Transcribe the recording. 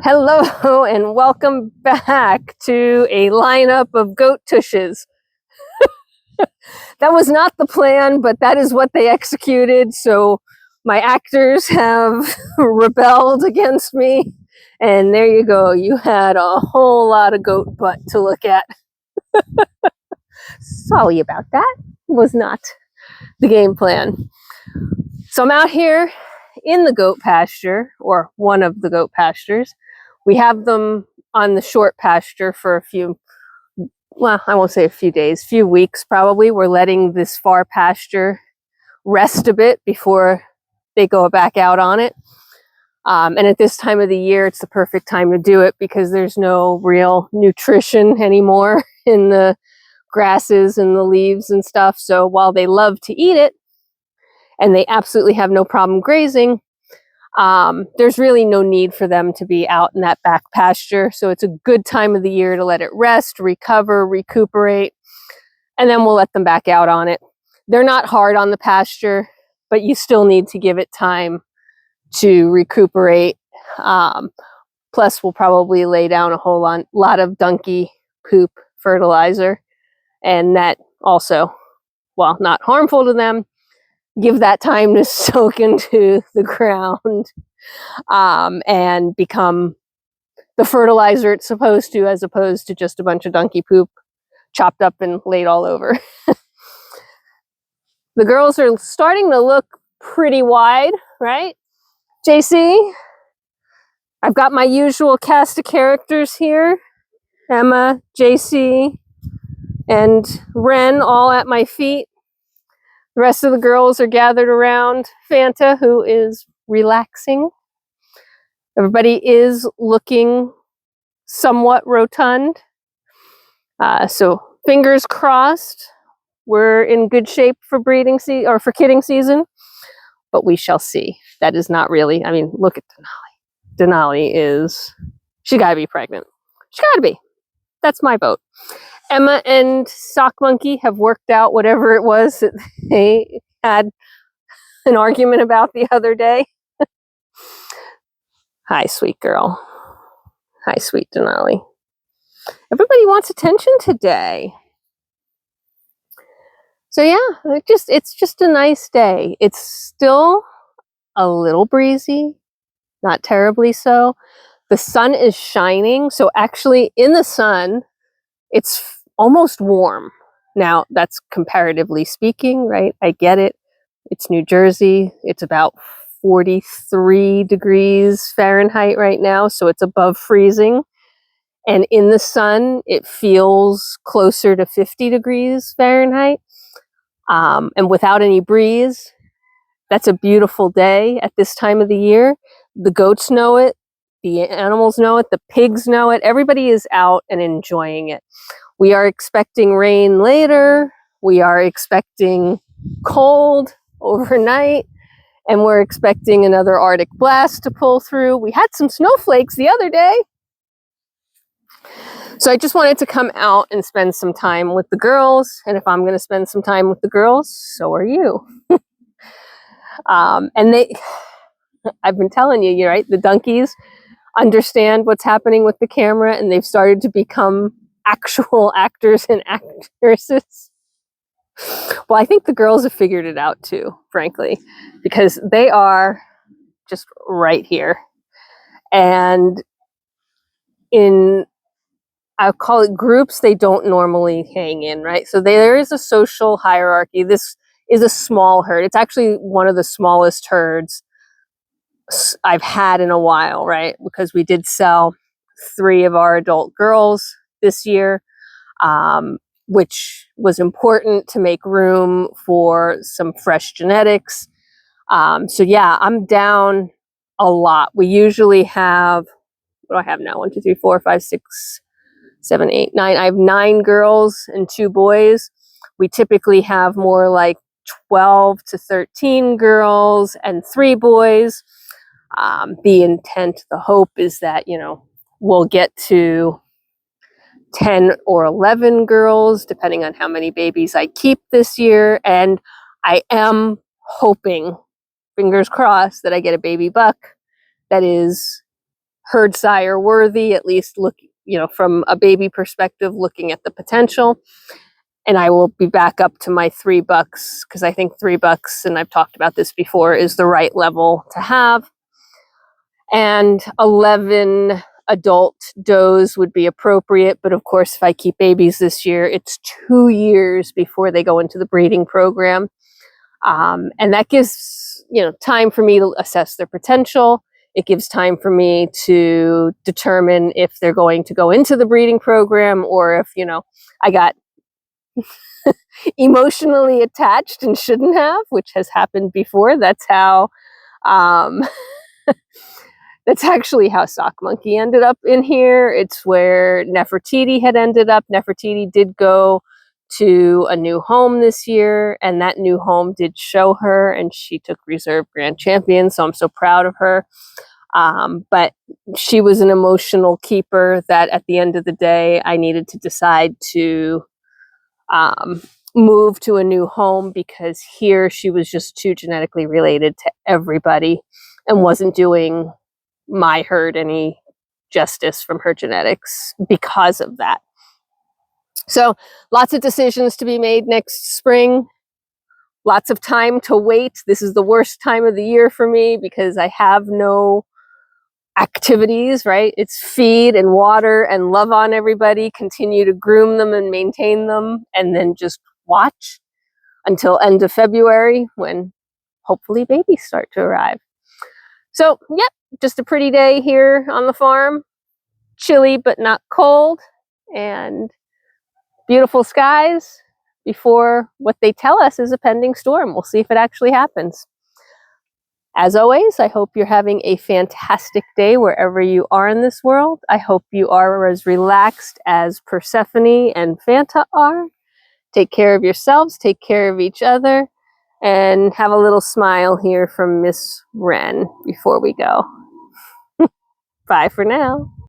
Hello and welcome back to a lineup of goat tushes. That was not the plan, but that is what they executed. So my actors have rebelled against me. And there you go. You had a whole lot of goat butt to look at. Sorry about that. Was not the game plan. So I'm out here in the goat pasture, or one of the goat pastures. We have them on the short pasture for a few, well, I won't say a few days, few weeks probably. We're letting this far pasture rest a bit before they go back out on it. And at this time of the year, it's the perfect time to do it because there's no real nutrition anymore in the grasses and the leaves and stuff. So while they love to eat it and they absolutely have no problem grazing, there's really no need for them to be out in that back pasture. So it's a good time of the year to let it rest, recover, recuperate, and then we'll let them back out on it. They're not hard on the pasture, but you still need to give it time to recuperate. Plus, we'll probably lay down a whole lot of donkey poop fertilizer, and that also, while not harmful to them, give that time to soak into the ground and become the fertilizer it's supposed to, as opposed to just a bunch of donkey poop chopped up and laid all over. The girls are starting to look pretty wide, right? JC, I've got my usual cast of characters here. Emma, JC, and Ren all at my feet. The rest of the girls are gathered around Fanta, who is relaxing. Everybody is looking somewhat rotund. So fingers crossed, we're in good shape for breeding season or for kidding season, but we shall see. That is not really, I mean, look at Denali. Denali is, she gotta be pregnant. She gotta be. That's my vote. Emma and Sock Monkey have worked out whatever it was that they had an argument about the other day. Hi, sweet girl. Hi, sweet Denali. Everybody wants attention today. So yeah, it's just a nice day. It's still a little breezy, not terribly so. The sun is shining, so actually in the sun, it's almost warm. Now, that's comparatively speaking, right? I get it. It's New Jersey. It's about 43 degrees Fahrenheit right now, so it's above freezing. And in the sun, it feels closer to 50 degrees Fahrenheit. And without any breeze, that's a beautiful day at this time of the year. The goats know it. The animals know it. The pigs know it. Everybody is out and enjoying it. We are expecting rain later. We are expecting cold overnight. And we're expecting another Arctic blast to pull through. We had some snowflakes the other day. So I just wanted to come out and spend some time with the girls. And if I'm going to spend some time with the girls, so are you. And I've been telling you, right? The donkeys understand what's happening with the camera, and they've started to become actual actors and actresses. Well, I think the girls have figured it out too, frankly, because they are just right here. And in, I'll call it groups, they don't normally hang in, right? So there is a social hierarchy. This is a small herd. It's actually one of the smallest herds I've had in a while, right? Because we did sell 3 of our adult girls this year, which was important to make room for some fresh genetics. So yeah, I'm down a lot. We usually have, what do I have now? 1, 2, 3, 4, 5, 6, 7, 8, 9. I have 9 girls and 2 boys. We typically have more like 12 to 13 girls and 3 boys. The intent, the hope is that, you know, we'll get to 10 or 11 girls, depending on how many babies I keep this year. And I am hoping, fingers crossed, that I get a baby buck that is herd sire worthy, at least look, from a baby perspective, looking at the potential. And I will be back up to my $3 because I think $3, and I've talked about this before, is the right level to have. And 11 adult does would be appropriate. But of course, if I keep babies this year, it's 2 years before they go into the breeding program. And that gives, time for me to assess their potential. It gives time for me to determine if they're going to go into the breeding program, or if, I got emotionally attached and shouldn't have, which has happened before. That's how, that's actually how Sock Monkey ended up in here. It's where Nefertiti had ended up. Nefertiti did go to a new home this year, and that new home did show her, and she took reserve grand champion. So I'm so proud of her. But she was an emotional keeper that at the end of the day, I needed to decide to move to a new home, because here she was just too genetically related to everybody and wasn't doing my herd any justice from her genetics because of that. So lots of decisions to be made next spring. Lots of time to wait. This is the worst time of the year for me because I have no activities, right? It's feed and water and love on everybody, continue to groom them and maintain them, and then just watch until end of February, when hopefully babies start to arrive. So, yep, just a pretty day here on the farm. Chilly but not cold, and beautiful skies before what they tell us is a pending storm. We'll see if it actually happens. As always, I hope you're having a fantastic day wherever you are in this world. I hope you are as relaxed as Persephone and Fanta are. Take care of yourselves, take care of each other, and have a little smile here from Miss Wren before we go. Bye for now.